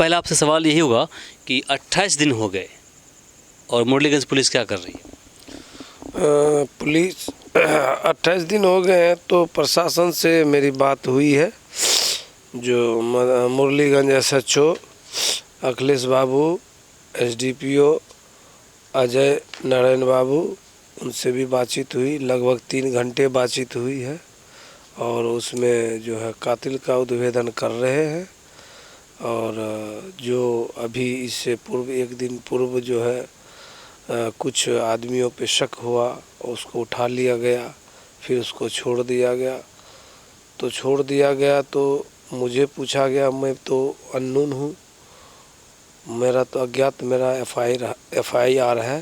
पहला आपसे सवाल यही होगा कि 28 दिन हो गए और मुरलीगंज पुलिस क्या कर रही है? पुलिस 28 दिन हो गए हैं तो प्रशासन से मेरी बात हुई है। जो मुरलीगंज SHO अखिलेश बाबू, SDPO अजय नारायण बाबू, उनसे भी बातचीत हुई। लगभग 3 घंटे बातचीत हुई है और उसमें जो है कातिल का उद्भेदन कर रहे हैं। और जो अभी इससे पूर्व 1 दिन पूर्व जो है कुछ आदमियों पे शक हुआ, उसको उठा लिया गया, फिर उसको छोड़ दिया गया। तो छोड़ दिया गया तो मुझे पूछा गया, मैं तो अननोन हूँ, मेरा तो अज्ञात, मेरा FIR है।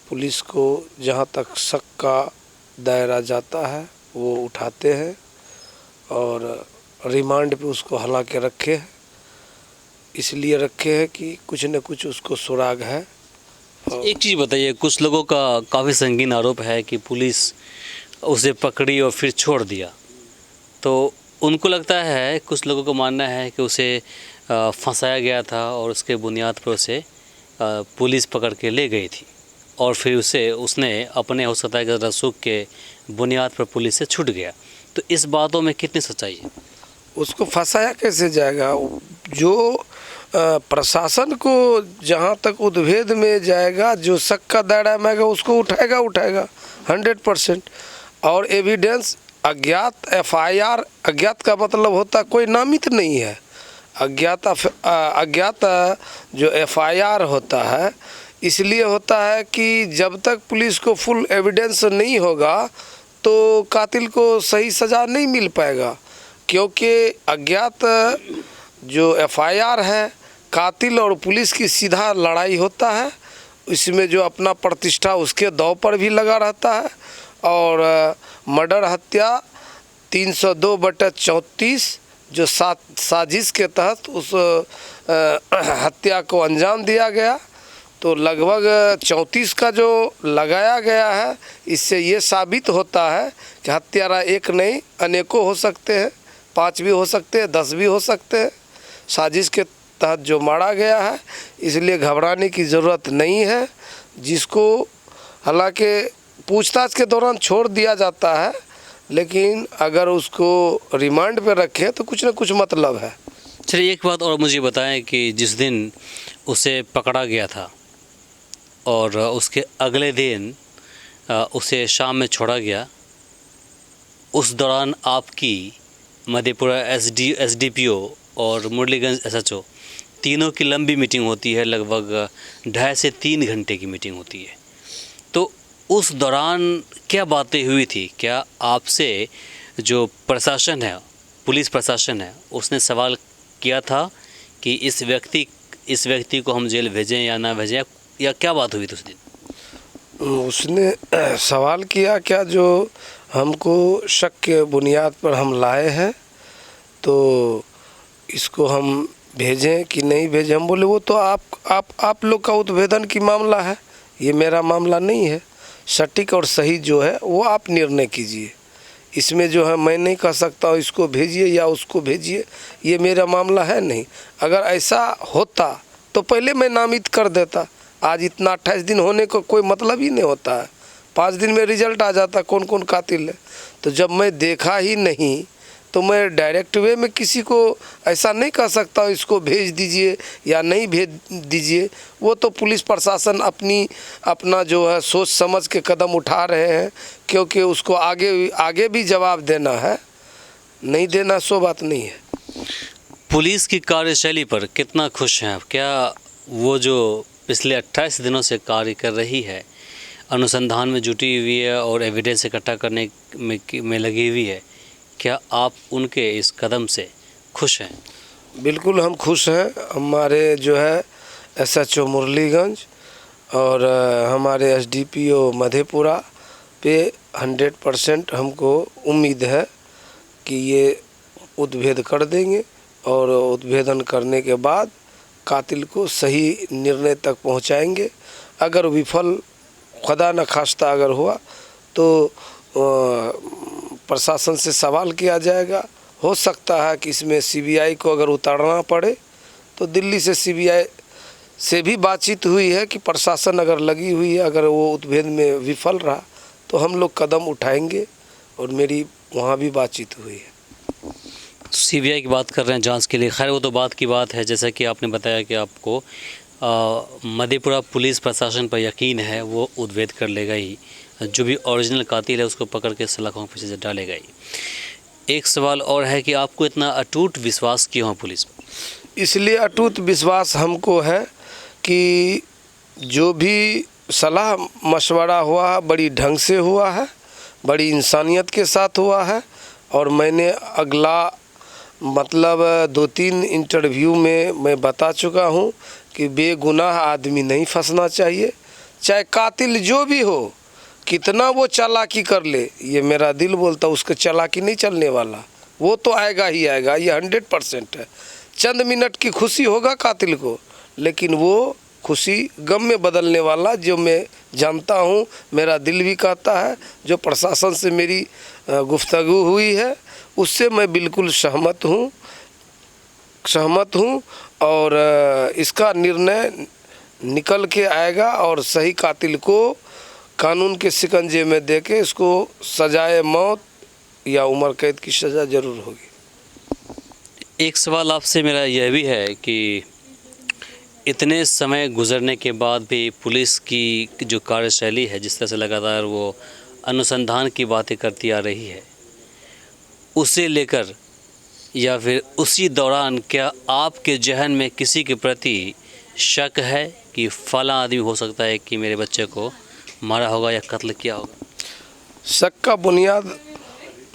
पुलिस को जहाँ तक शक का दायरा जाता है वो उठाते हैं और रिमांड पे उसको हालांकि रखे हैं, इसलिए रखे हैं कि कुछ न कुछ उसको सुराग है। एक चीज़ बताइए, कुछ लोगों का काफ़ी संगीन आरोप है कि पुलिस उसे पकड़ी और फिर छोड़ दिया, तो उनको लगता है, कुछ लोगों को मानना है कि उसे फंसाया गया था और उसके बुनियाद पर उसे पुलिस पकड़ के ले गई थी और फिर उसने अपने हो सकता है कि रसूख के बुनियाद पर पुलिस से छूट गया। तो इस बातों में कितनी सच्चाई है? उसको फंसाया कैसे जाएगा? जो प्रशासन को जहाँ तक उद्भेद में जाएगा, जो शक का दायरा में आएगा उसको उठाएगा 100%। और एविडेंस अज्ञात FIR, अज्ञात का मतलब होता कोई नामित नहीं है। अज्ञात जो FIR होता है इसलिए होता है कि जब तक पुलिस को फुल एविडेंस नहीं होगा तो कातिल को सही सज़ा नहीं मिल पाएगा। क्योंकि अज्ञात जो FIR है, कातिल और पुलिस की सीधा लड़ाई होता है, इसमें जो अपना प्रतिष्ठा उसके दांव पर भी लगा रहता है। और मर्डर हत्या 302/34 जो साजिश के तहत उस हत्या को अंजाम दिया गया, तो लगभग 34 का जो लगाया गया है, इससे ये साबित होता है कि हत्यारा एक नहीं अनेकों हो सकते हैं, 5 भी हो सकते हैं, 10 भी हो सकते हैं। साजिश के तहत जो मारा गया है, इसलिए घबराने की ज़रूरत नहीं है। जिसको हालांकि पूछताछ के दौरान छोड़ दिया जाता है, लेकिन अगर उसको रिमांड पे रखें तो कुछ न कुछ मतलब है। चलिए, एक बात और मुझे बताएं कि जिस दिन उसे पकड़ा गया था और उसके अगले दिन उसे शाम में छोड़ा गया, उस दौरान आपकी मधेपुरा SDPO और मुरलीगंज SHO तीनों की लंबी मीटिंग होती है, लगभग 2.5 से 3 घंटे की मीटिंग होती है। तो उस दौरान क्या बातें हुई थी? क्या आपसे जो प्रशासन है, पुलिस प्रशासन है, उसने सवाल किया था कि इस व्यक्ति को हम जेल भेजें या ना भेजें, या क्या बात हुई थी उस दिन? उसने सवाल किया क्या, जो हमको शक के बुनियाद पर हम लाए हैं, तो इसको हम भेजें कि नहीं भेजें। हम बोले वो तो आप लोग का उद्भेदन की मामला है, ये मेरा मामला नहीं है। सटीक और सही जो है वो आप निर्णय कीजिए। इसमें जो है मैं नहीं कह सकता इसको भेजिए या उसको भेजिए, ये मेरा मामला है नहीं। अगर ऐसा होता तो पहले मैं नामित कर देता। आज इतना 28 दिन होने का कोई मतलब ही नहीं होता है। 5 दिन में रिजल्ट आ जाता कौन कौन कातिल है। तो जब मैं देखा ही नहीं तो मैं डायरेक्ट वे में किसी को ऐसा नहीं कह सकता इसको भेज दीजिए या नहीं भेज दीजिए। वो तो पुलिस प्रशासन अपना जो है सोच समझ के कदम उठा रहे हैं, क्योंकि उसको आगे भी जवाब देना है, नहीं देना सो बात नहीं है। पुलिस की कार्यशैली पर कितना खुश हैं आप? क्या वो जो पिछले 28 दिनों से कार्य कर रही है, अनुसंधान में जुटी हुई है और एविडेंस इकट्ठा करने में लगी हुई है, क्या आप उनके इस कदम से खुश हैं? बिल्कुल हम खुश हैं। हमारे जो है SHO मुरलीगंज और हमारे SDPO मधेपुरा पे 100% हमको उम्मीद है कि ये उद्भेद कर देंगे और उद्भेदन करने के बाद कातिल को सही निर्णय तक पहुंचाएंगे। अगर विफल, खुदा न खास्ता अगर हुआ तो प्रशासन से सवाल किया जाएगा। हो सकता है कि इसमें CBI को अगर उतारना पड़े तो दिल्ली से CBI से भी बातचीत हुई है कि प्रशासन अगर लगी हुई है, अगर वो उत्भेद में विफल रहा तो हम लोग कदम उठाएंगे, और मेरी वहाँ भी बातचीत हुई है। CBI की बात कर रहे हैं जांच के लिए। खैर वो तो बात की बात है, जैसा कि आपने बताया कि आपको मधेपुरा पुलिस प्रशासन पर यकीन है, वो उद्भेद कर लेगा ही, जो भी ओरिजिनल कातिल है उसको पकड़ के सलाखों के पीछे डालेगा ही। एक सवाल और है कि आपको इतना अटूट विश्वास क्यों है पुलिस पर? इसलिए अटूट विश्वास हमको है कि जो भी सलाह मशवरा हुआ है बड़ी ढंग से हुआ है, बड़ी इंसानियत के साथ हुआ है, और मैंने अगला मतलब 2-3 इंटरव्यू में मैं बता चुका हूँ कि बेगुनाह आदमी नहीं फंसना चाहिए, चाहे कातिल जो भी हो, कितना वो चालाकी कर ले, ये मेरा दिल बोलता उसके चालाकी नहीं चलने वाला, वो तो आएगा ही आएगा, ये 100% है। चंद मिनट की खुशी होगा कातिल को, लेकिन वो खुशी गम में बदलने वाला, जो मैं जानता हूँ, मेरा दिल भी कहता है, जो प्रशासन से मेरी गुफ्तगू हुई है उससे मैं बिल्कुल सहमत हूँ, और इसका निर्णय निकल के आएगा, और सही कातिल को कानून के शिकंजे में देके इसको सजाए मौत या उम्र कैद की सज़ा ज़रूर होगी। एक सवाल आपसे मेरा यह भी है कि इतने समय गुजरने के बाद भी पुलिस की जो कार्यशैली है, जिस तरह से लगातार वो अनुसंधान की बातें करती आ रही है, उसे लेकर या फिर उसी दौरान क्या आपके जहन में किसी के प्रति शक है कि फला आदमी हो सकता है कि मेरे बच्चे को मारा होगा या कत्ल किया होगा? शक का बुनियाद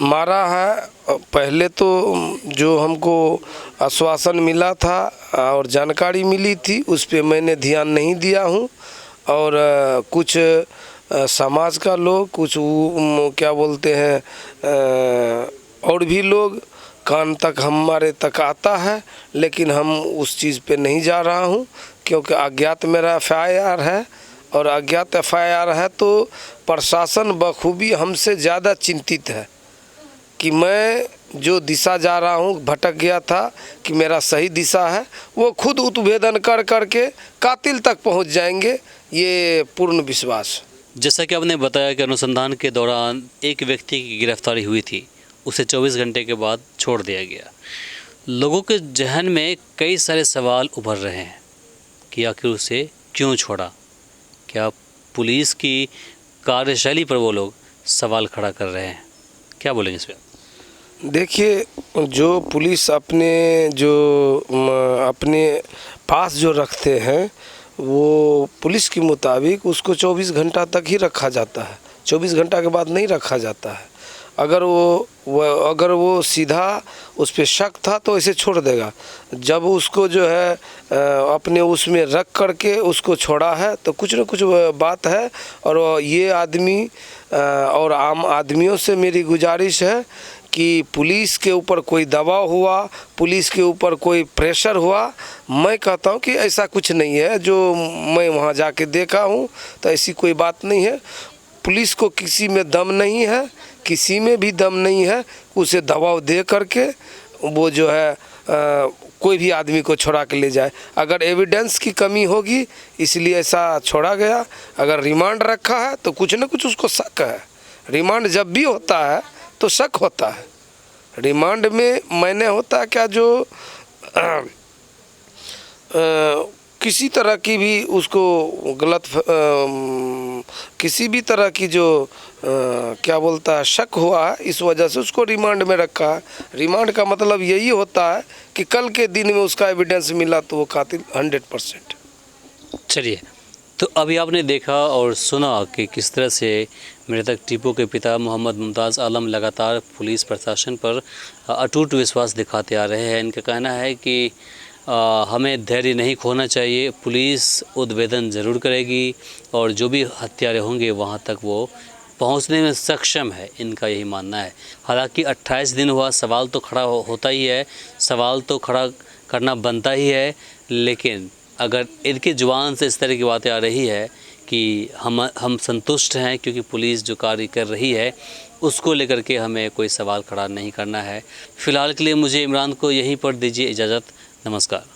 मारा है। पहले तो जो हमको आश्वासन मिला था और जानकारी मिली थी उस पे मैंने ध्यान नहीं दिया हूँ, और कुछ समाज का लोग, कुछ क्या बोलते हैं और भी लोग कान तक हमारे तक आता है, लेकिन हम उस चीज़ पे नहीं जा रहा हूँ, क्योंकि अज्ञात मेरा FIR है, और अज्ञात FIR है तो प्रशासन बखूबी हमसे ज़्यादा चिंतित है कि मैं जो दिशा जा रहा हूँ, भटक गया था, कि मेरा सही दिशा है, वो खुद उत्भेदन कर के कातिल तक पहुँच जाएंगे, ये पूर्ण विश्वास। जैसा कि आपने बताया कि अनुसंधान के दौरान एक व्यक्ति की गिरफ्तारी हुई थी, उसे 24 घंटे के बाद छोड़ दिया गया। लोगों के जहन में कई सारे सवाल उभर रहे हैं कि आखिर उसे क्यों छोड़ा? क्या पुलिस की कार्यशैली पर वो लोग सवाल खड़ा कर रहे हैं? क्या बोलेंगे इस पर? देखिए, जो पुलिस अपने पास जो रखते हैं, वो पुलिस के मुताबिक उसको 24 घंटा तक ही रखा जाता है, 24 घंटा के बाद नहीं रखा जाता है। अगर वो सीधा उस पर शक था तो ऐसे छोड़ देगा। जब उसको जो है अपने उसमें रख करके उसको छोड़ा है तो कुछ न कुछ बात है। और ये आदमी और आम आदमियों से मेरी गुजारिश है कि पुलिस के ऊपर कोई दबाव हुआ, पुलिस के ऊपर कोई प्रेशर हुआ, मैं कहता हूँ कि ऐसा कुछ नहीं है। जो मैं वहाँ जाके देखा हूँ तो ऐसी कोई बात नहीं है। पुलिस को किसी में दम नहीं है, किसी में भी दम नहीं है उसे दबाव दे करके वो जो है कोई भी आदमी को छोड़ा के ले जाए। अगर एविडेंस की कमी होगी इसलिए ऐसा छोड़ा गया। अगर रिमांड रखा है तो कुछ न कुछ उसको शक है। रिमांड जब भी होता है तो शक होता है। रिमांड में मैंने होता है क्या, जो किसी तरह की भी उसको गलत किसी भी तरह की जो क्या बोलता है शक हुआ है, इस वजह से उसको रिमांड में रखा है। रिमांड का मतलब यही होता है कि कल के दिन में उसका एविडेंस मिला तो वो कातिल 100%। चलिए, तो अभी आपने देखा और सुना कि किस तरह से मृतक टीपू के पिता मोहम्मद मुमताज़ आलम लगातार पुलिस प्रशासन पर अटूट विश्वास दिखाते आ रहे हैं। इनका कहना है कि हमें धैर्य नहीं खोना चाहिए, पुलिस उद्भेदन ज़रूर करेगी और जो भी हत्यारे होंगे वहाँ तक वो पहुँचने में सक्षम है, इनका यही मानना है। हालांकि 28 दिन हुआ, सवाल तो खड़ा होता ही है, सवाल तो खड़ा करना बनता ही है, लेकिन अगर इनकी जुबान से इस तरह की बातें आ रही है कि हम संतुष्ट हैं क्योंकि पुलिस जो कार्य कर रही है उसको लेकर के हमें कोई सवाल खड़ा नहीं करना है। फ़िलहाल के लिए मुझे इमरान को यहीं पर दीजिए इजाज़त। नमस्कार।